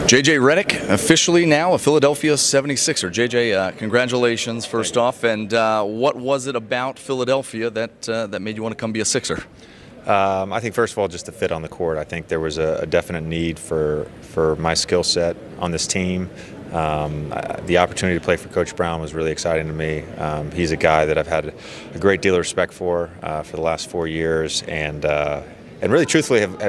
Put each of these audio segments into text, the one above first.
J.J. Redick, officially now a Philadelphia 76er. J.J., congratulations first off, and what was it about Philadelphia that made you want to come be a Sixer? I think first of all, just the fit on the court. I think there was a definite need for my skill set on this team. The opportunity to play for Coach Brown was really exciting to me. He's a guy that I've had a great deal of respect for the last 4 years, and really truthfully have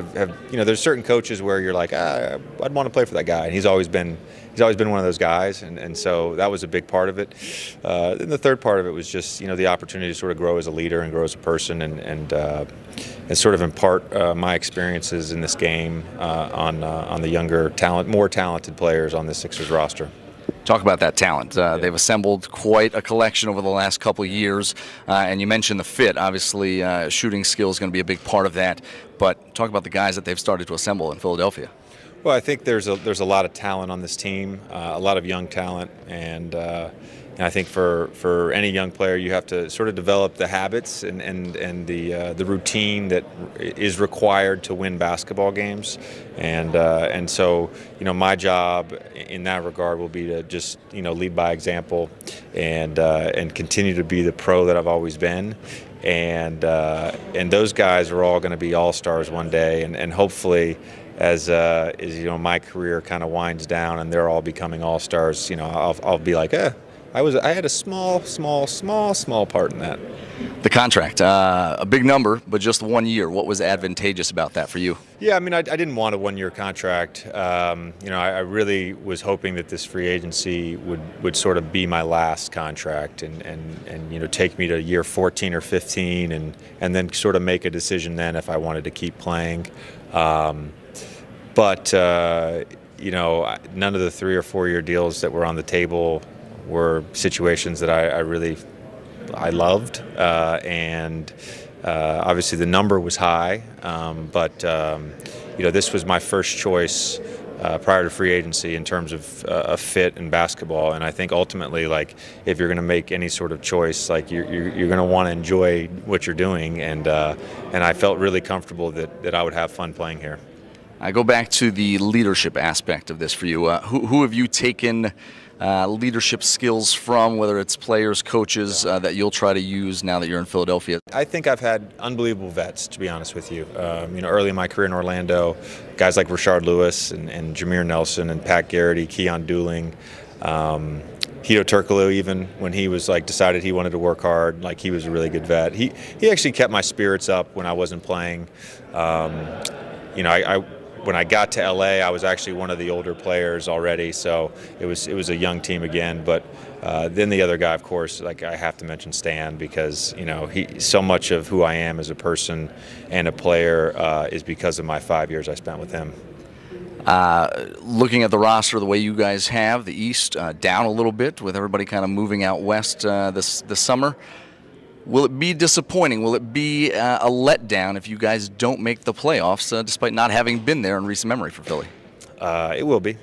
there's certain coaches where you're like, I'd want to play for that guy, and he's always been one of those guys, and so that was a big part of it. Then the third part of it was just the opportunity to sort of grow as a leader and grow as a person, and sort of impart my experiences in this game on the younger more talented players on the Sixers roster. Talk about that talent. They've assembled quite a collection over the last couple of years, and you mentioned the fit. Obviously, shooting skill is going to be a big part of that, but talk about the guys that they've started to assemble in Philadelphia. Well, I think there's a lot of talent on this team, a lot of young talent, and I think for any young player, you have to sort of develop the habits and the routine that is required to win basketball games, and so my job in that regard will be to just lead by example and continue to be the pro that I've always been. And those guys are all going to be all-stars one day, and hopefully, as my career kind of winds down and they're all becoming all-stars, I'll be like, I had a small part in that. The contract, a big number, but just 1 year. What was advantageous about that for you? Yeah, I mean, I didn't want a one-year contract. I really was hoping that this free agency would sort of be my last contract, and take me to year 14 or 15, and then sort of make a decision then if I wanted to keep playing. But none of the 3 or 4 year deals that were on the table were situations that I really loved, and obviously the number was high, but this was my first choice prior to free agency in terms of a fit in basketball. And I think ultimately, like, if you're going to make any sort of choice, like you're going to want to enjoy what you're doing, and I felt really comfortable that I would have fun playing here. I go back to the leadership aspect of this for you. Who have you taken leadership skills from, whether it's players, coaches, that you'll try to use now that you're in Philadelphia? I think I've had unbelievable vets, to be honest with you. Early in my career in Orlando, guys like Rashard Lewis and Jameer Nelson and Pat Garrity, Keon Dooling, Hito Turkoglu, even when he was decided he wanted to work hard, he was a really good vet. He actually kept my spirits up when I wasn't playing. When I got to LA, I was actually one of the older players already, so it was a young team again. But then the other guy, of course, I have to mention Stan, because so much of who I am as a person and a player is because of my 5 years I spent with him. Looking at the roster the way you guys have, the East down a little bit with everybody kind of moving out west this summer. Will it be disappointing? Will it be a letdown if you guys don't make the playoffs, despite not having been there in recent memory for Philly? It will be.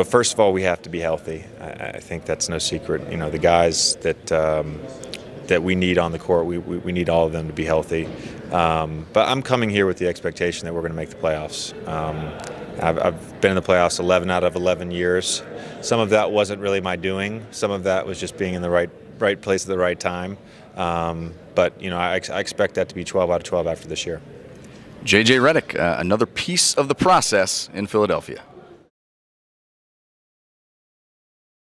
First of all, we have to be healthy. I think that's no secret. The guys that we need on the court, we need all of them to be healthy. But I'm coming here with the expectation that we're going to make the playoffs. I've been in the playoffs 11 out of 11 years. Some of that wasn't really my doing. Some of that was just being in the right place at the right time. But I expect that to be 12 out of 12 after this year. J.J. Redick, another piece of the process in Philadelphia.